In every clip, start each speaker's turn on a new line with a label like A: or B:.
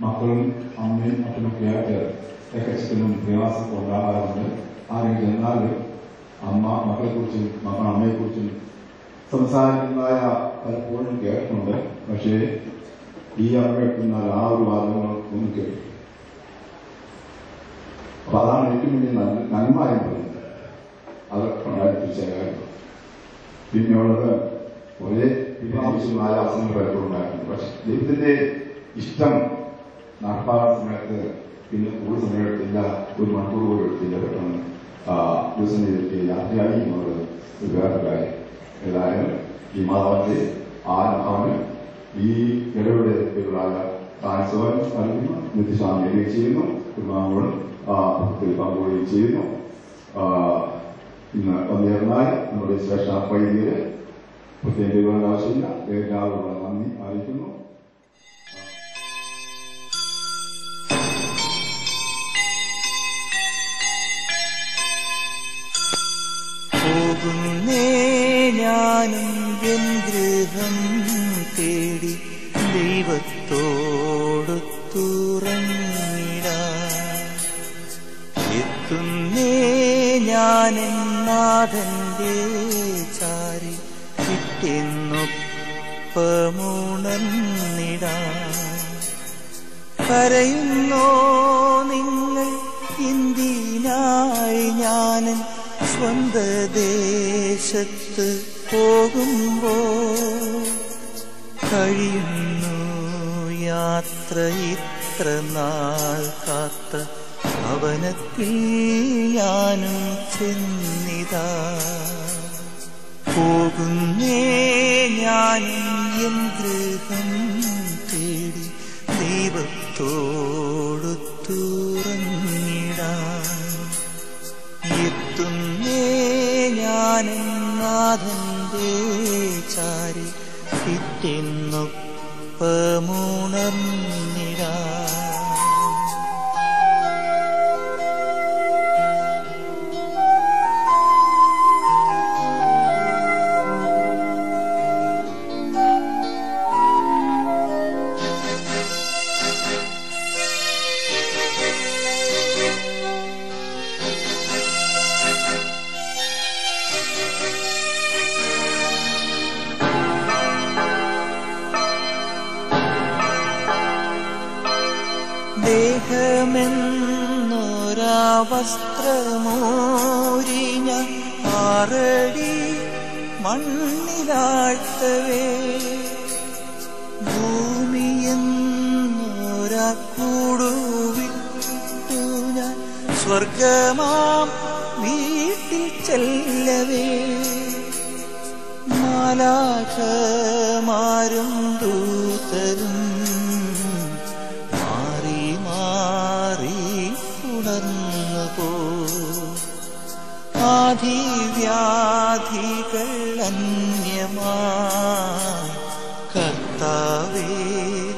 A: മക്കളും അമ്മയും അപ്പനൊക്കെ ആയിട്ട് ചുറ്റിനും പ്രയാസമൊക്കെ ഉണ്ടാകാറുണ്ട്. ആരെങ്കിലും ചെന്നാൽ അമ്മ മക്കളെക്കുറിച്ചും മക്കൾ അമ്മയെക്കുറിച്ചും സംസാരിക്കുന്നതായ പലപ്പോഴും കേട്ടിട്ടുണ്ട്. പക്ഷേ ഈ അമ്മ കേൾക്കുന്ന ആ ഒരു വാദങ്ങൾ ഒന്നും കേട്ടു. അപ്പൊ അതാണ് ഏറ്റവും വലിയ നന്മ എന്ന് പറയുന്നത്. അത് ഉണ്ടായിരുന്നു. പിന്നെയുള്ളത് ഒരേ ആവശ്യമായ അവസരങ്ങൾ പലപ്പോഴും ഉണ്ടായിരുന്നു. പക്ഷെ ദൈവത്തിന്റെ ഇഷ്ടം നടപ്പാകുന്ന സമയത്ത് പിന്നെ കൂടുതൽ സമയം എടുത്തില്ല, ഒരു മണിക്കൂർ പോലും എടുത്തില്ല. പെട്ടെന്ന് ദിവസം ചെയ്തിട്ട് യാത്രയായി എന്നുള്ളത് ഒരു വേറെ കാര്യം. ഏതായാലും ഈ മാതാവിന്റെ അവന് ഈ ഇടയുടെ പേരുകളായ താൻസവൻ നൽകുന്നു, നിത്യശാന്തി ചെയ്യുന്നു, കുടുംബാംഗങ്ങളും പങ്കുകൊള്ളുകയും ചെയ്യുന്നു. ഇന്ന് വന്നേർന്നാൽ നമ്മുടെ ശ്രേഷ്ഠ വൈദികര് പ്രത്യേക ആവശ്യമില്ല. എല്ലാവരും നന്ദി അറിയിക്കുന്നു.
B: പോകുന്നേ ഞാനും എൻ ഗൃഹം തേടി ദൈവത്തോടു തുറന്നിടാൻ. എത്തുന്നേ ഞാനെൻ നാഥന്റെ ചാരി കിട്ടിയെന്നൊപ്പമുണർന്നിടാൻ. കരയുന്നോ നിങ്ങൾ എന്തിനായി ഞാനൻ സ്വന്ത ദേശത്ത് പോകുമ്പോൾ? കഴിയുന്നു യാത്ര ഇത്ര നാൾ കാത്ത ഭവനത്തിൽ ഞാനും ചെന്നിതാ. പോകുന്നേ ഞാനും എൻ ഗൃഹം തേടി ദൈവത്തോടു തുറന്നിടാൻ. എത്തുന്നേ ഞാനും നാഥന്റെ ചാരി പിറ്റെന്നൊപ്പമുണർന്നിടാൻ. ദേഹമെന്നൊരാ വസ്ത്രമോരി ഞാൻ 6 അടി മണ്ണിലാഴ്ത്തവേ, ഭൂമിയെന്നൊരാ കൂടുവിട്ടു ഞാൻ സ്വർഗമാം വീട്ടിൽ ചെല്ലവേ. മാലാഖമാരും ദൂതരും ഉണർന്നുപോ. ആധിവ്യാധികൾ അന്യമായി കർത്താവേ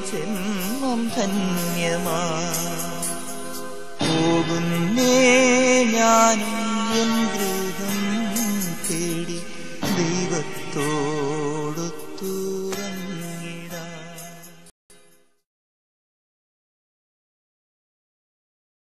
B: ജന്മം ധന്യമായി. പോകുന്നേ ഞാനും എൻ